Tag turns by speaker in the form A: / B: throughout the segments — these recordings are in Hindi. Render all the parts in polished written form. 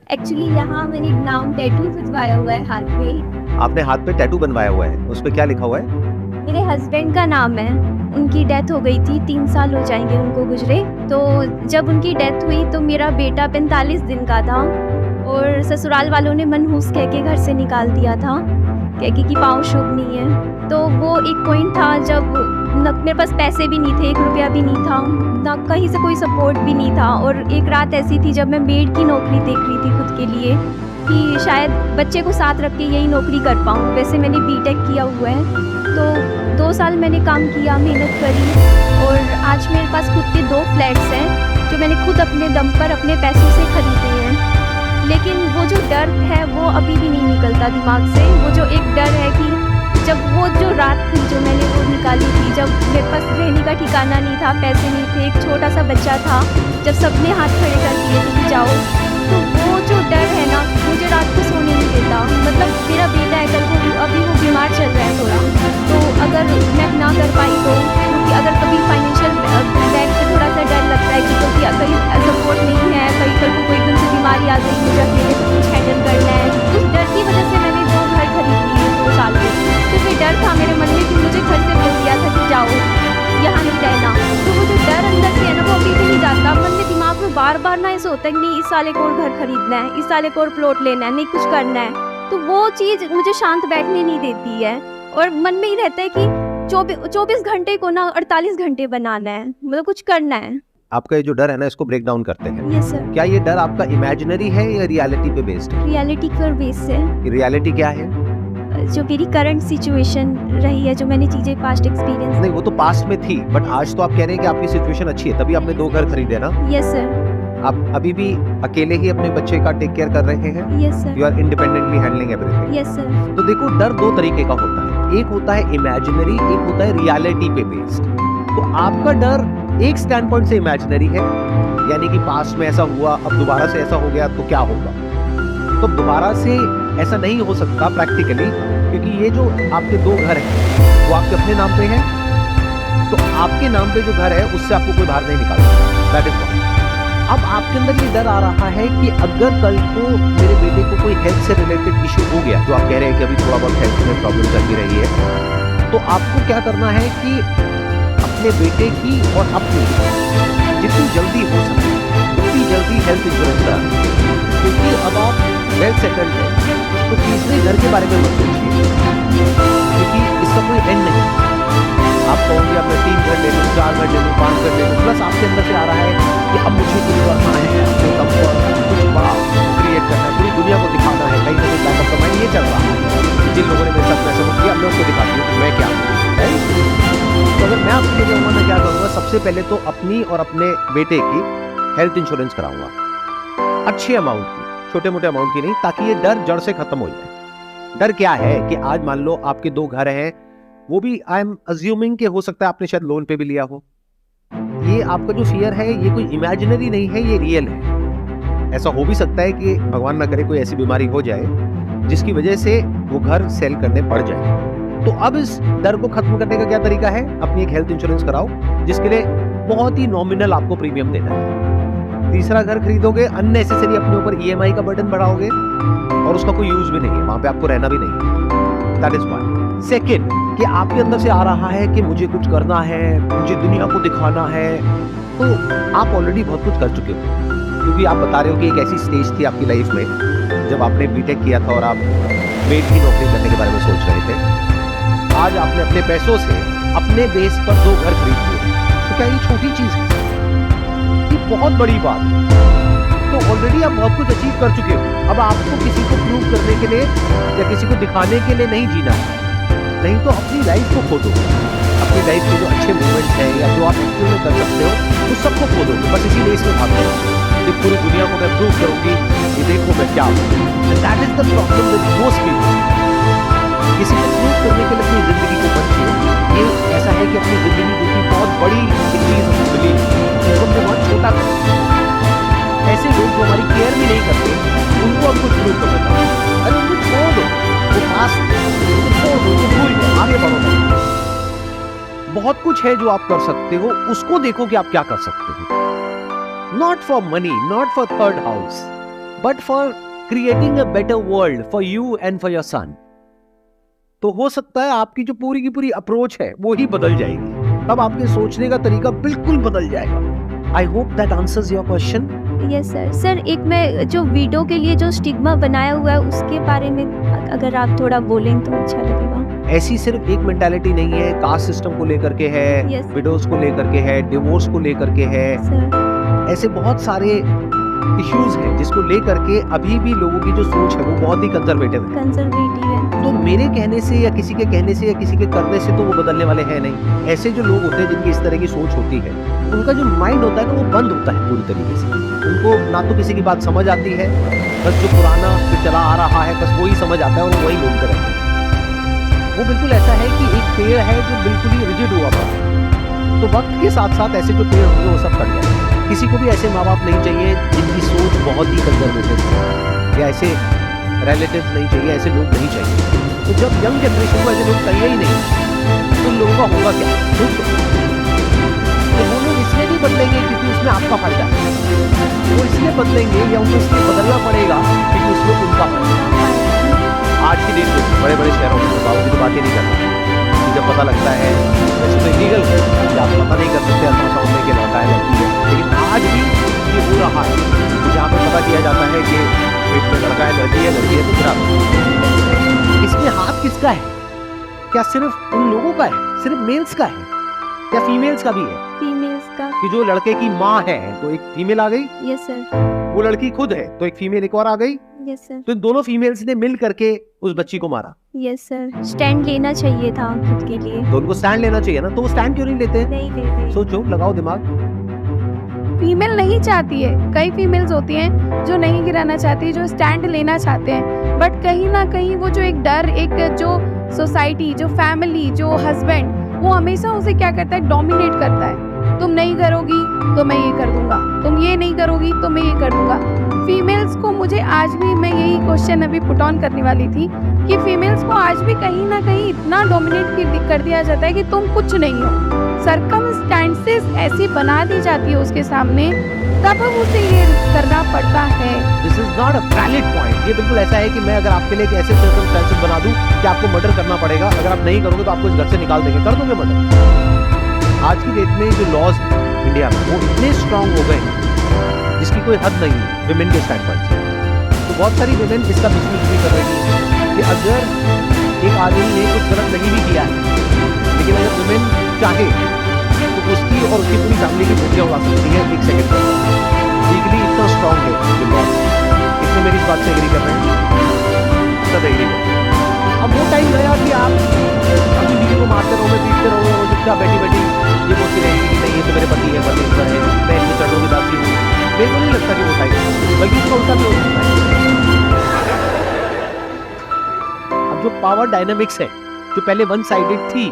A: एक्चुअली यहाँ मैंने नाम टैटू खिंचवाया हुआ है हाथ पे।
B: आपने हाथ पे टैटू बनवाया हुआ है, उस पे क्या लिखा हुआ है?
A: मेरे हस्बैंड का नाम है। उनकी डेथ हो गई थी, 3 साल हो जाएंगे उनको गुजरे। तो जब उनकी डेथ हुई तो मेरा बेटा 45 दिन का था और ससुराल वालों ने मनहूस कह के घर से निकाल दिया था, कह के कि पाँव शुभ नहीं है। तो वो एक पॉइंट था जब मेरे पास पैसे भी नहीं थे, 1 रुपया भी नहीं था, ना कहीं से कोई सपोर्ट भी नहीं था। और एक रात ऐसी थी जब मैं मेड की नौकरी देख रही थी खुद के लिए कि शायद बच्चे को साथ रख के यही नौकरी कर पाऊँ। वैसे मैंने बीटेक किया हुआ है, तो 2 साल मैंने काम किया, मेहनत करी और आज मेरे पास खुद के 2 फ्लैट्स हैं जो मैंने खुद अपने दम पर अपने पैसों से खरीदे हैं। लेकिन वो जो डर है वो अभी भी नहीं निकलता दिमाग से। वो जो एक डर है कि जब वो जो रात थी जो मैंने वो निकाली थी, जब मेरे पास रहने का ठिकाना नहीं था, पैसे नहीं थे, एक छोटा सा बच्चा था, जब सबने हाथ खड़े कर दिए थे कि जाओ, तो वो जो डर है ना मुझे रात को सोने नहीं देता। मतलब मेरा बेटा है, कल को अभी वो बीमार चल रहा है थोड़ा, तो अगर मैं ना कर पाई तो, क्योंकि अगर कभी फाइनेंशियल बैक पे थोड़ा सा डर लगता है कि क्योंकि कहीं सपोर्ट नहीं है, कहीं कल को कोई एकदम से बीमारी आ गई, मुझे अकेले सब कुछ हैंडल करना है। उस डर की वजह से मैंने 2 घर खरीद लिए 2 साल में। सिर्फ ये डर था मेरे मन में कि मुझे घर से बोल दिया था कि जाओ, यहाँ नहीं रहना। तो वो जो डर अंदर से है ना वो अभी भी नहीं जाता। मन में दिमाग में बार बार ना ऐसा होता है कि नहीं इस साल एक और घर खरीदना है, इस साल एक और प्लॉट लेना है, नहीं कुछ करना है। तो वो चीज़ मुझे शांत बैठने नहीं देती है और मन में ही रहता है कि 24 घंटे को ना 48 घंटे बनाना है, मतलब कुछ करना है।
B: आपका ये जो डर है ना, इसको ब्रेक डाउन करते हैं।
A: Yes sir.
B: क्या ये डर आपका इमेजिनरी है या रियलिटी पे बेस्ड है?
A: रियलिटी पर बेस है।
B: रियलिटी क्या है?
A: जो मेरी करंट सिचुएशन रही है, जो मैंने चीजें पास्ट एक्सपीरियंस।
B: नहीं, वो तो पास्ट में थी, बट आज तो आप कह रहे हैं कि आपकी सिचुएशन अच्छी है, तभी आपने 2 घर खरीदे ना।
A: Yes sir.
B: आप अभी भी अकेले ही अपने बच्चे का टेक केयर कर रहे हैं?
A: Yes sir.
B: You are independently handling everything?
A: Yes sir.
B: तो देखो, डर 2 तरीके का होता है, एक होता है इमेजिनरी, एक होता है रियलिटी पे बेस्ड। तो आपका डर एक स्टैंड पॉइंट से इमेजिनरी है, यानी कि पास्ट में ऐसा हुआ, अब दोबारा से ऐसा हो गया तो क्या होगा। तो दोबारा से ऐसा नहीं हो सकता प्रैक्टिकली, क्योंकि ये जो आपके 2 घर हैं वो आपके अपने नाम पे हैं, तो आपके नाम पे जो घर है उससे आपको कोई बाहर नहीं निकाल सकता। That is one. अब आपके अंदर ये डर आ रहा है कि अगर कल को मेरे बेटे को कोई हेल्थ से रिलेटेड इश्यू हो गया, जो आप कह रहे हैं कि अभी थोड़ा बहुत हेल्थ में प्रॉब्लम चलती रही है, तो आपको क्या करना है कि अपने बेटे की और अपनी जितनी जल्दी हो सके उतनी जल्दी हेल्थ इंश्योरेंस कराना, क्योंकि अब आप वेल सेटल्ड हैं, तो तीसरे घर के बारे में मत सोचिए, क्योंकि इसका कोई एंड नहीं। आप कहोगे अब मैं 3 घर ले लूँ, 4 घर ले लूँ, 5 घर ले लूँ, प्लस आपके अंदर से आ रहा है कि अब मुझे कुछ करना है, अपने दम पर कुछ बड़ा क्रिएट करना है, पूरी दुनिया को दिखाना है, कहीं ना कहीं बैकअप का माइंड ये चल रहा है। जिन लोगों ने मेरे साथ पैसा किया, मैं उनको दिखाती हूँ कि मैं क्या हूँ। तो अगर मैं आपके लिए कहूँगा, मैं क्या करूँगा, सबसे पहले तो अपनी और अपने बेटे की हेल्थ इंश्योरेंस कराऊंगा, अच्छे अमाउंट की, छोटे मोटे अमाउंट की नहीं, ताकि ये डर जड़ से खत्म हो जाए। डर क्या है कि आज मान लो आपके 2 घर हैं, वो भी आई एम अज्यूमिंग कि हो सकता है आपने शायद लोन पे भी लिया हो। ये आपका जो फियर है ये कोई इमेजिनरी नहीं है, ये रियल है। ऐसा हो भी सकता है कि भगवान ना करे कोई ऐसी बीमारी हो जाए जिसकी वजह से वो घर सेल करने पड़ जाए। तो अब इस डर को खत्म करने का क्या तरीका है? अपनी एक हेल्थ इंश्योरेंस कराओ, जिसके लिए बहुत ही नॉमिनल आपको प्रीमियम देना है। तीसरा घर खरीदोगे, अननेसेसरी अपने ऊपर ईएमआई का बर्डन बढ़ाओगे और उसका कोई यूज भी नहीं है, वहां पे आपको रहना भी नहीं है। That is one. सेकेंड, कि आपके अंदर से आ रहा है कि मुझे कुछ करना है, मुझे दुनिया को दिखाना है, तो आप ऑलरेडी बहुत कुछ कर चुके हो, क्योंकि आप बता रहे हो कि एक ऐसी स्टेज थी आपकी लाइफ में जब आपने बीटेक किया था और आप मेड की नौकरी करने के बारे में सोच रहे थे। आज आपने अपने पैसों से अपने बेस पर 2 घर खरीद लिए, तो क्या ये छोटी चीज है? ये बहुत बड़ी बात है। तो ऑलरेडी आप बहुत कुछ अचीव कर चुके हो। अब आपको किसी को प्रूव करने के लिए या किसी को दिखाने के लिए नहीं जीना है, नहीं तो अपनी लाइफ को खो दोगे। अपनी लाइफ के जो अच्छे मोमेंट्स हैं या जो आप एक्चुअली में कर सकते हो, उस सबको खो दोगे, बस इसी रेस में भागते हो कि पूरी दुनिया को मैं प्रूव करूंगी, ये देखो मैं क्या हूँ। That is the problem with most people. किसी को प्रूव करने के लिए अपनी जिंदगी को बंचिए। ये ऐसा है कि अपनी जिंदगी जो कि बहुत बड़ी चीज मिली, उसको हमने बहुत छोटा कर दिया। ऐसे लोग जो हमारी केयर भी नहीं करते, उनको हम कुछ प्रूव करना चाहते हैं। अरे उनको छोड़ दो, वो पास छोड़ दो, उनको भूल दो, आगे बढ़ो। बहुत कुछ है जो आप कर सकते हो, उसको देखो कि आप क्या कर सकते हो। Not for money, not for third house, but for creating a better world for you and for your son. तो हो सकता है आपकी जो पूरी की पूरी अप्रोच है वो ही बदल जाएगी, तब आपके सोचने का तरीका बिल्कुल बदल जाएगा। I hope that answers your question.
A: Yes sir. Sir एक मैं जो वीडो के लिए जो स्टिग्मा बनाया हुआ है उसके बारे में अगर आप थोड़ा बोलें तो अच्छा लगेगा।
B: ऐसी सिर्फ एक मेंटालिटी नहीं है, कास्ट सिस्टम को लेकर के है,
A: Yes.
B: विडोज को लेकर के है, डिवोर्स को लेकर के है,
A: सर
B: ऐसे बहुत सारे इश्यूज हैं जिसको लेकर के अभी भी लोगों की जो सोच है वो बहुत ही कंजर्वेटिव है।
A: कंजर्वेटिव है।
B: तो मेरे कहने से या किसी के कहने से या किसी के करने से तो वो बदलने वाले हैं नहीं। ऐसे जो लोग होते हैं जिनकी इस तरह की सोच होती है, उनका जो माइंड होता है ना वो बंद होता है पूरी तरीके से। उनको ना तो किसी की बात समझ आती है, बस जो पुराना जो चला आ रहा है बस वही समझ आता है और वही घूमते रहते हैं। वो बिल्कुल ऐसा है कि एक पेड़ है जो बिल्कुल ही रिजिड हुआ पड़ा है, तो वक्त के साथ साथ ऐसे जो पेड़ होंगे वो सब कट जाएंगे। किसी को भी ऐसे माँ बाप नहीं चाहिए जिनकी सोच बहुत ही कंजर्वेटिव है, या ऐसे रिलेटिव्स नहीं चाहिए, ऐसे लोग नहीं चाहिए। तो जब यंग जनरेशन को ऐसे लोग चाहिए ही नहीं तो लोगों का होगा क्या? तो वो लोग इसलिए नहीं बदलेंगे क्योंकि उसमें आपका फायदा है, वो इसलिए बदलेंगे या उनको इसलिए बदलना पड़ेगा क्योंकि उसमें उनका फायदा है। आज की डेट में बड़े बड़े शहरों में बाबू की तो बात ही नहीं करता, जब पता लगता है वैसे तो इलीगल है कि आप पता नहीं कर सकते अल्ट्रासाउंड में क्या लड़का है लड़की है, लेकिन आज भी ये हो रहा है जहाँ पर पता किया जाता है कि पेट में लड़का है लड़की है तो खराब। इसमें हाथ किसका है? क्या सिर्फ उन लोगों का है, सिर्फ मेल्स का है या फीमेल्स का भी है?
A: फीमेल्स का।
B: कि जो लड़के की माँ है तो एक फीमेल आ गई,
A: यस सर।
B: वो लड़की खुद है तो एक फीमेल एक और आ गई,
A: यस सर।
B: तो इन दोनों फीमेल्स ने मिल करके उस बच्ची को मारा।
A: Yes sir. स्टैंड लेना चाहिए था खुद के लिए।
B: तो उनको स्टैंड लेना चाहिए ना, तो वो स्टैंड क्यों नहीं लेते?
A: नहीं लेते।
B: सोचो, लगाओ दिमाग।
C: फीमेल नहीं चाहती है, कई फीमेल्स होती हैं जो नहीं गिराना चाहती, जो स्टैंड लेना चाहते हैं, बट कहीं ना कहीं वो जो एक डर, एक जो सोसाइटी, जो फैमिली, जो हस्बैंड, वो हमेशा उसे क्या करता है, डोमिनेट करता है। तुम नहीं करोगी तो मैं ये कर दूंगा, तुम ये नहीं करोगी तो मैं ये कर दूंगा। फीमेल्स को मुझे आज भी, मैं यही क्वेश्चन अभी पुट ऑन करने वाली थी कि फीमेल्स को आज भी कहीं ना कहीं इतना डोमिनेट कर दिया जाता है कि तुम कुछ नहीं हो। सर्कमस्टेंसेस ऐसी बना दी जाती है उसके सामने, तब अब उसे ये करना पड़ता है।
B: This is not a valid point. ये बिल्कुल ऐसा है कि मैं अगर आपके लिए एक ऐसे सर्कमस्टेंसेस बना दूं कि आपको मर्डर करना पड़ेगा, अगर आप नहीं करोगे तो आपको इस घर से निकाल देंगे, कर दोगे मर्डर? आज की डेट में जो लॉज इंडिया में वो इतने स्ट्रांग हो गए हैं जिसकी कोई हद नहीं है विमेन के स्टैंड पॉइंट से। तो बहुत सारी विमेन इसका मिसयूज भी कर रही है कि अगर एक आदमी ने कुछ गलत नहीं भी किया है, लेकिन अगर विमेन चाहे तो उसकी और उसकी पूरी फैमिली की भूखियाँ उड़ा सकती है एक सेकंड में। लीगली इतना स्ट्रांग है ये लॉज। कितने मेरी इस बात से एग्री कर रहे हैं? सब एग्री कर। अब वो टाइम गया कि आप अपनी बीवी को मारते रहोगे, पीटते रहोगे, वो चुपचाप बैठी बैठी ये बोलती रहेगी कि नहीं ये तो मेरे पति है, परमेश्वर है, मैं इनमें चढ़ों की दासी हूँ। मेरे को नहीं लगता कि वो टाइम, बल्कि इसका उल्टा भी हो सकता है। अब जो पावर डायनामिक्स है जो पहले वन साइडेड थी,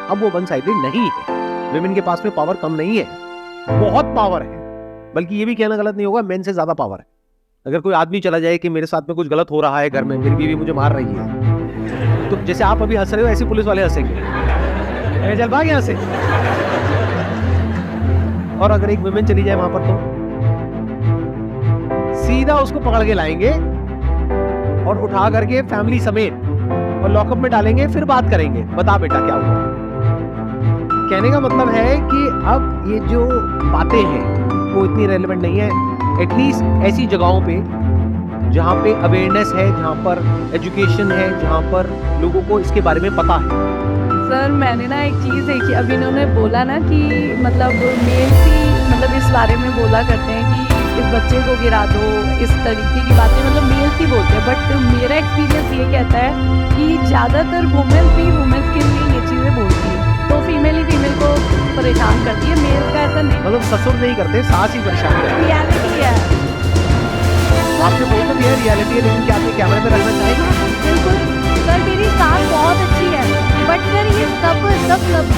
B: अब वो वन साइडेड नहीं है। विमेन के पास में पावर कम नहीं है, बहुत पावर है। बल्कि ये भी कहना गलत नहीं होगा, मेन से ज्यादा पावर है। अगर कोई आदमी चला जाए कि मेरे साथ में कुछ गलत हो रहा है घर में, मेरी बीवी मुझे मार रही है, तो जैसे आप अभी हंस रहे हो ऐसे पुलिस वाले हंसेंगे, चल भाग यहाँ से। और अगर एक विमेन चली जाए वहां पर तो सीधा उसको पकड़ के लाएंगे और उठा करके फैमिली समेत और लॉकअप में डालेंगे, फिर बात करेंगे, बता बेटा क्या हुआ। कहने का मतलब है कि अब ये जो बातें हैं वो इतनी रेलेवेंट नहीं है, एटलीस्ट ऐसी जगहों पे जहाँ पे अवेयरनेस है, जहाँ पर एजुकेशन है, जहाँ पर लोगों को इसके बारे में पता है।
C: सर मैंने ना एक चीज़ देखी, अभी इन्होंने बोला ना कि मतलब मेल्स ही मतलब इस बारे में बोला करते हैं कि इस बच्चे को गिरा दो, इस तरीके की बातें मतलब मेल्स ही बोलते हैं, बट मेरा एक्सपीरियंस ये कहता है कि ज़्यादातर वुमेन्स ही वुमेन्स के लिए ये चीज़ें बोलती है, तो फीमेल ही फीमेल को परेशान करती है, मेल का ऐसा नहीं।
B: मतलब ससुर नहीं करते, सास ही परेशान करते हैं।
C: रियलिटी है।
B: आपने बोल तो दिया रियलिटी है, लेकिन क्या आपने कैमरे पे रखना चाहेंगे?
A: बिल्कुल सर, मेरी सास बहुत अच्छी है, बट सर ये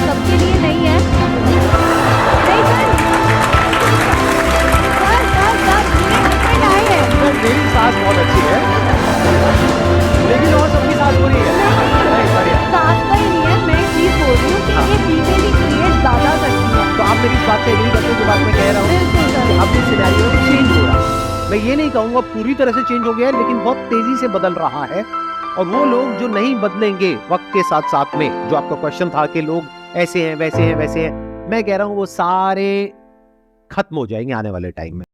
A: सबके लिए नहीं है। नहीं सर, मेरे हस्बैंड आए हैं।
B: सर, मेरी सास बहुत अच्छी है, लेकिन और सबकी सास बुरी है। नहीं, बढ़िया।
A: सास का ही नहीं है, मैं एक चीज बोल रही हूँ कि ये फीमेल ही क्रिएट ज्यादा करती है।
B: तो आप मेरी इस बात से एग्री करते हो जो बात मैं कह रहा हूँ
A: बिल्कुल सर।
B: कि अब इस सिनेरियो में चेंज हो रहा है। मैं ये नहीं कहूंगा पूरी तरह से चेंज हो गया है, लेकिन बहुत तेजी से बदल रहा है। और वो लोग जो नहीं बदलेंगे वक्त के साथ साथ में, जो आपका क्वेश्चन था कि लोग ऐसे हैं वैसे हैं वैसे हैं, मैं कह रहा हूं वो सारे खत्म हो जाएंगे आने वाले टाइम में।